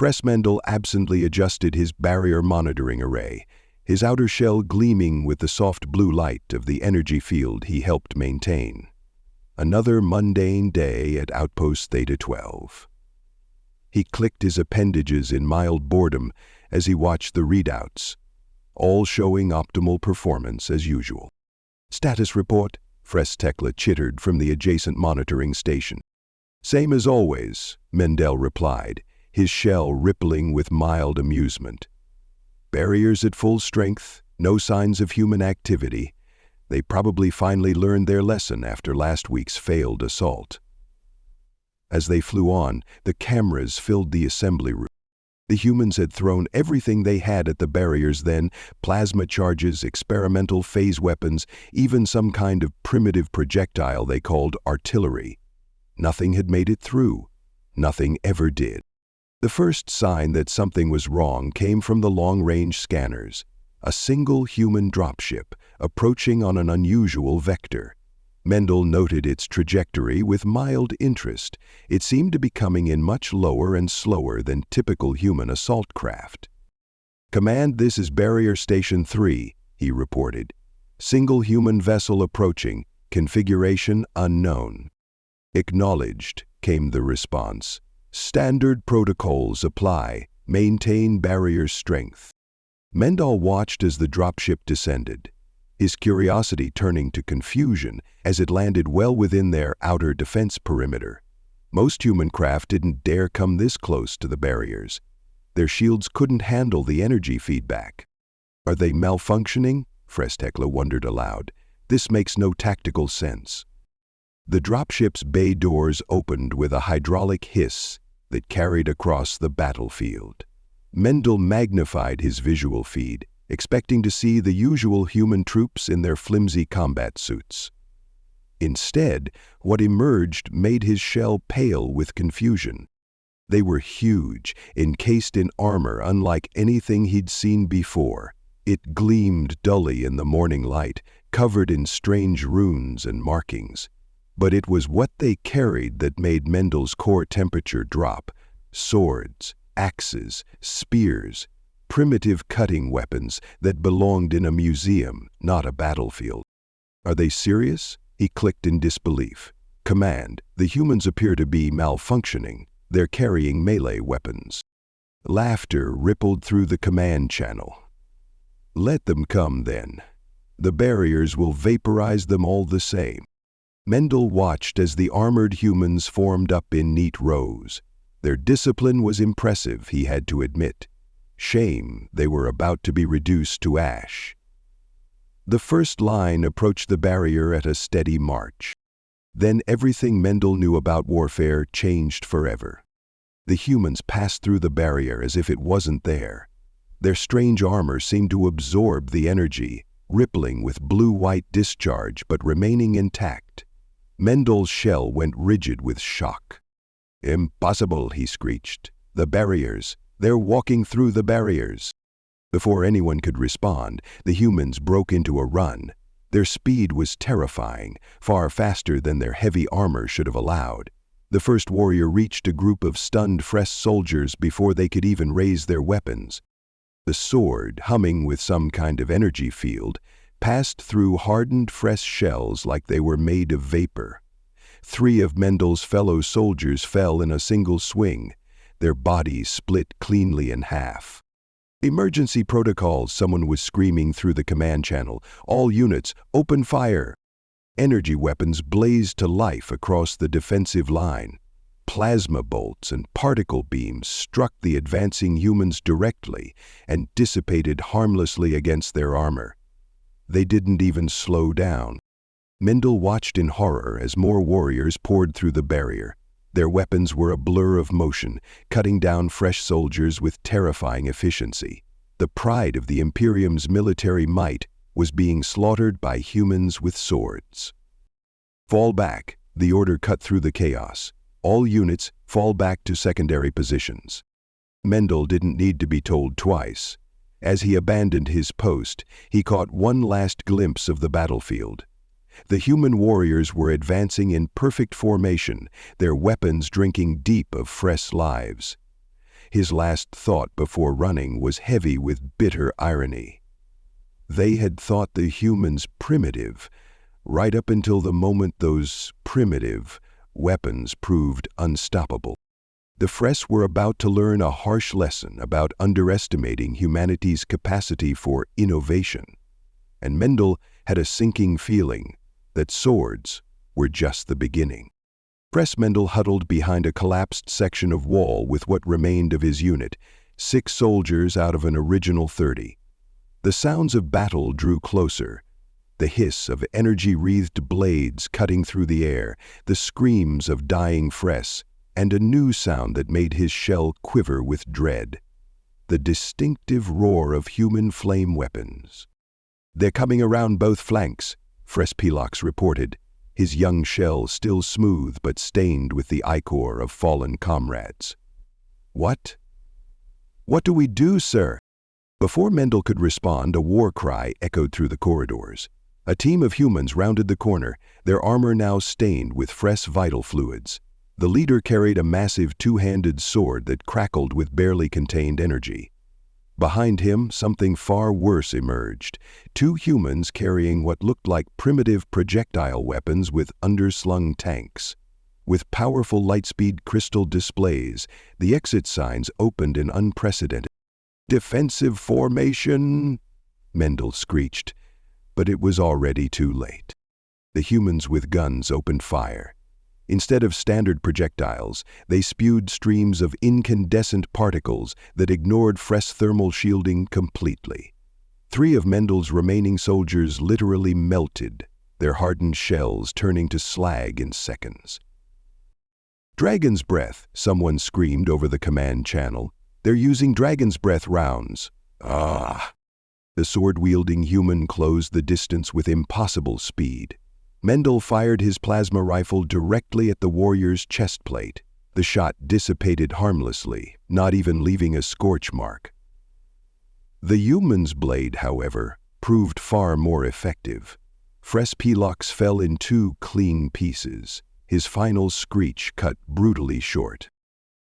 Mendel absently adjusted his barrier monitoring array, his outer shell gleaming with the soft blue light of the energy field he helped maintain. Another mundane day at Outpost Theta 12. He clicked his appendages in mild boredom as he watched the readouts, all showing optimal performance as usual. "Status report," Tekla chittered from the adjacent monitoring station. "Same as always," Mendel replied, his shell rippling with mild amusement. "Barriers at full strength, no signs of human activity. They probably finally learned their lesson after last week's failed assault." As they flew on, the cameras filled the assembly room. The humans had thrown everything they had at the barriers then: plasma charges, experimental phase weapons, even some kind of primitive projectile they called artillery. Nothing had made it through. Nothing ever did. The first sign that something was wrong came from the long-range scanners. A single human dropship, approaching on an unusual vector. Mendel noted its trajectory with mild interest. It seemed to be coming in much lower and slower than typical human assault craft. "Command, this is Barrier Station 3, he reported. "Single human vessel approaching, configuration unknown." "Acknowledged," came the response. "Standard protocols apply. Maintain barrier strength." Mendel watched as the dropship descended, his curiosity turning to confusion as it landed well within their outer defense perimeter. Most human craft didn't dare come this close to the barriers. Their shields couldn't handle the energy feedback. "Are they malfunctioning?" Tekla wondered aloud. "This makes no tactical sense." The dropship's bay doors opened with a hydraulic hiss that carried across the battlefield. Mendel magnified his visual feed, expecting to see the usual human troops in their flimsy combat suits. Instead, what emerged made his shell pale with confusion. They were huge, encased in armor unlike anything he'd seen before. It gleamed dully in the morning light, covered in strange runes and markings. But it was what they carried that made Mendel's core temperature drop. Swords, axes, spears, primitive cutting weapons that belonged in a museum, not a battlefield. "Are they serious?" He clicked in disbelief. "Command, the humans appear to be malfunctioning. They're carrying melee weapons." Laughter rippled through the command channel. "Let them come then. The barriers will vaporize them all the same." Mendel watched as the armored humans formed up in neat rows. Their discipline was impressive, he had to admit. Shame they were about to be reduced to ash. The first line approached the barrier at a steady march. Then everything Mendel knew about warfare changed forever. The humans passed through the barrier as if it wasn't there. Their strange armor seemed to absorb the energy, rippling with blue-white discharge but remaining intact. Mendel's shell went rigid with shock. "Impossible," he screeched. "The barriers. They're walking through the barriers." Before anyone could respond, the humans broke into a run. Their speed was terrifying, far faster than their heavy armor should have allowed. The first warrior reached a group of stunned fresh soldiers before they could even raise their weapons. The sword, humming with some kind of energy field, passed through hardened fresh shells like they were made of vapor. 3 of Mendel's fellow soldiers fell in a single swing, their bodies split cleanly in half. "Emergency protocols," someone was screaming through the command channel. "All units, open fire." Energy weapons blazed to life across the defensive line. Plasma bolts and particle beams struck the advancing humans directly and dissipated harmlessly against their armor. They didn't even slow down. Mendel watched in horror as more warriors poured through the barrier. Their weapons were a blur of motion, cutting down fresh soldiers with terrifying efficiency. The pride of the Imperium's military might was being slaughtered by humans with swords. "Fall back," the order cut through the chaos. "All units, fall back to secondary positions." Mendel didn't need to be told twice. As he abandoned his post, he caught one last glimpse of the battlefield. The human warriors were advancing in perfect formation, their weapons drinking deep of fresh lives. His last thought before running was heavy with bitter irony. They had thought the humans primitive, right up until the moment those primitive weapons proved unstoppable. The Fresh were about to learn a harsh lesson about underestimating humanity's capacity for innovation. And Mendel had a sinking feeling that swords were just the beginning. Mendel huddled behind a collapsed section of wall with what remained of his unit, 6 soldiers out of an original 30. The sounds of battle drew closer. The hiss of energy-wreathed blades cutting through the air, the screams of dying Fresh, and a new sound that made his shell quiver with dread. The distinctive roar of human flame weapons. "They're coming around both flanks," Fresh reported, his young shell still smooth but stained with the ichor of fallen comrades. "What? What do we do, sir?" Before Mendel could respond, a war cry echoed through the corridors. A team of humans rounded the corner, their armor now stained with fresh vital fluids. The leader carried a massive two-handed sword that crackled with barely contained energy. Behind him, something far worse emerged. 2 humans carrying what looked like primitive projectile weapons with underslung tanks. With powerful lightspeed crystal displays, the exit signs opened in unprecedented. "Defensive formation," Mendel screeched, but it was already too late. The humans with guns opened fire. Instead of standard projectiles, they spewed streams of incandescent particles that ignored Fresh thermal shielding completely. 3 of Mendel's remaining soldiers literally melted, their hardened shells turning to slag in seconds. "Dragon's breath," someone screamed over the command channel. "They're using dragon's breath rounds." "Ah!" The sword-wielding human closed the distance with impossible speed. Mendel fired his plasma rifle directly at the warrior's chest plate. The shot dissipated harmlessly, not even leaving a scorch mark. The human's blade, however, proved far more effective. Fresh fell in 2 clean pieces, his final screech cut brutally short.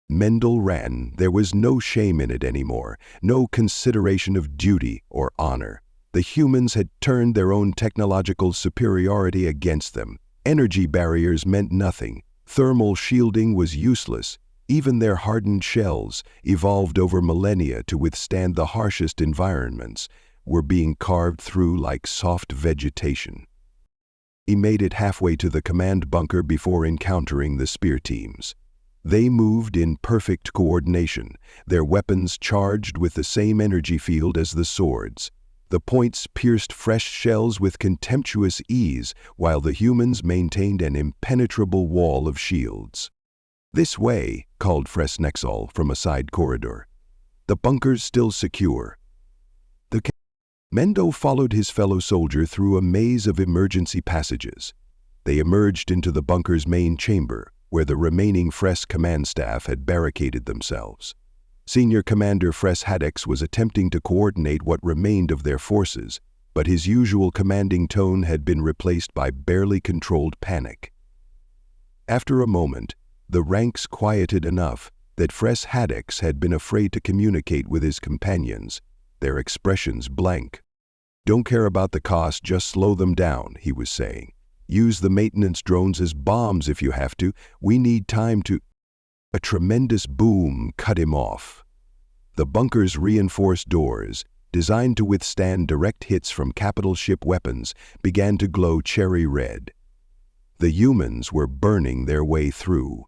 Mendel ran. There was no shame in it anymore, no consideration of duty or honor. The humans had turned their own technological superiority against them. Energy barriers meant nothing. Thermal shielding was useless. Even their hardened shells, evolved over millennia to withstand the harshest environments, were being carved through like soft vegetation. He made it halfway to the command bunker before encountering the spear teams. They moved in perfect coordination, their weapons charged with the same energy field as the swords. The points pierced Fresh shells with contemptuous ease, while the humans maintained an impenetrable wall of shields. "This way," called Fresh from a side corridor. "The bunker's still secure." Mendel followed his fellow soldier through a maze of emergency passages. They emerged into the bunker's main chamber, where the remaining Fresh command staff had barricaded themselves. Senior Commander Fresh was attempting to coordinate what remained of their forces, but his usual commanding tone had been replaced by barely controlled panic. After a moment, the ranks quieted enough that Fresh had been afraid to communicate with his companions, their expressions blank. "Don't care about the cost, just slow them down," he was saying. "Use the maintenance drones as bombs if you have to. We need time to—" A tremendous boom cut him off. The bunker's reinforced doors, designed to withstand direct hits from capital ship weapons, began to glow cherry red. The humans were burning their way through.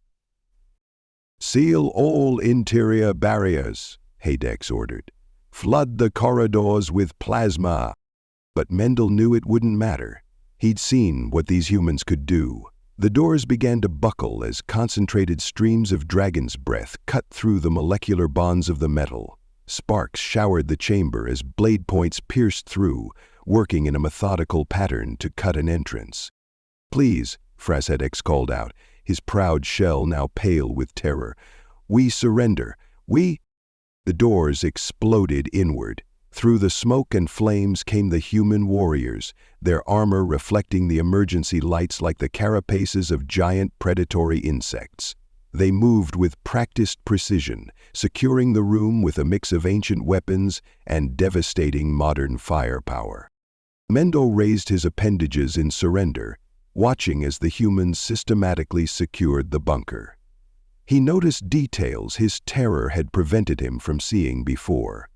"Seal all interior barriers," Haydex ordered. "Flood the corridors with plasma." But Mendel knew it wouldn't matter. He'd seen what these humans could do. The doors began to buckle as concentrated streams of dragon's breath cut through the molecular bonds of the metal. Sparks showered the chamber as blade points pierced through, working in a methodical pattern to cut an entrance. "Please," Fresh called out, his proud shell now pale with terror. "We surrender. We—" The doors exploded inward. Through the smoke and flames came the human warriors, their armor reflecting the emergency lights like the carapaces of giant predatory insects. They moved with practiced precision, securing the room with a mix of ancient weapons and devastating modern firepower. Mendel raised his appendages in surrender, watching as the humans systematically secured the bunker. He noticed details his terror had prevented him from seeing before.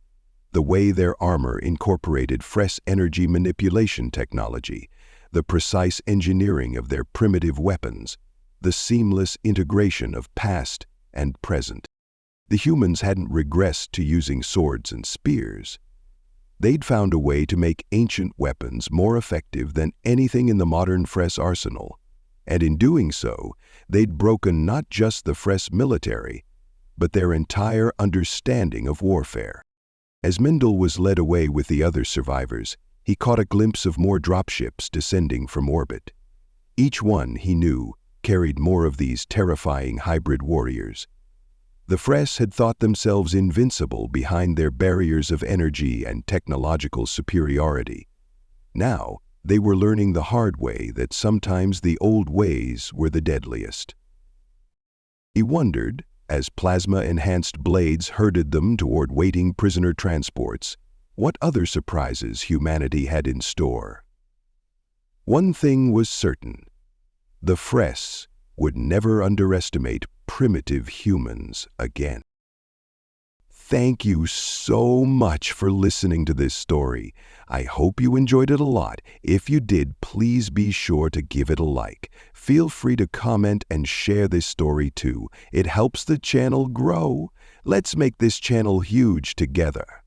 The way their armor incorporated fresh energy manipulation technology, the precise engineering of their primitive weapons, the seamless integration of past and present. The humans hadn't regressed to using swords and spears. They'd found a way to make ancient weapons more effective than anything in the modern Fresh arsenal, and in doing so, they'd broken not just the Fresh military, but their entire understanding of warfare. As Mendel was led away with the other survivors, he caught a glimpse of more dropships descending from orbit. Each one, he knew, carried more of these terrifying hybrid warriors. The Fresh had thought themselves invincible behind their barriers of energy and technological superiority. Now, they were learning the hard way that sometimes the old ways were the deadliest. He wondered, as plasma-enhanced blades herded them toward waiting prisoner transports, what other surprises humanity had in store. One thing was certain: the Fresh would never underestimate primitive humans again. Thank you so much for listening to this story. I hope you enjoyed it a lot. If you did, please be sure to give it a like. Feel free to comment and share this story too. It helps the channel grow. Let's make this channel huge together.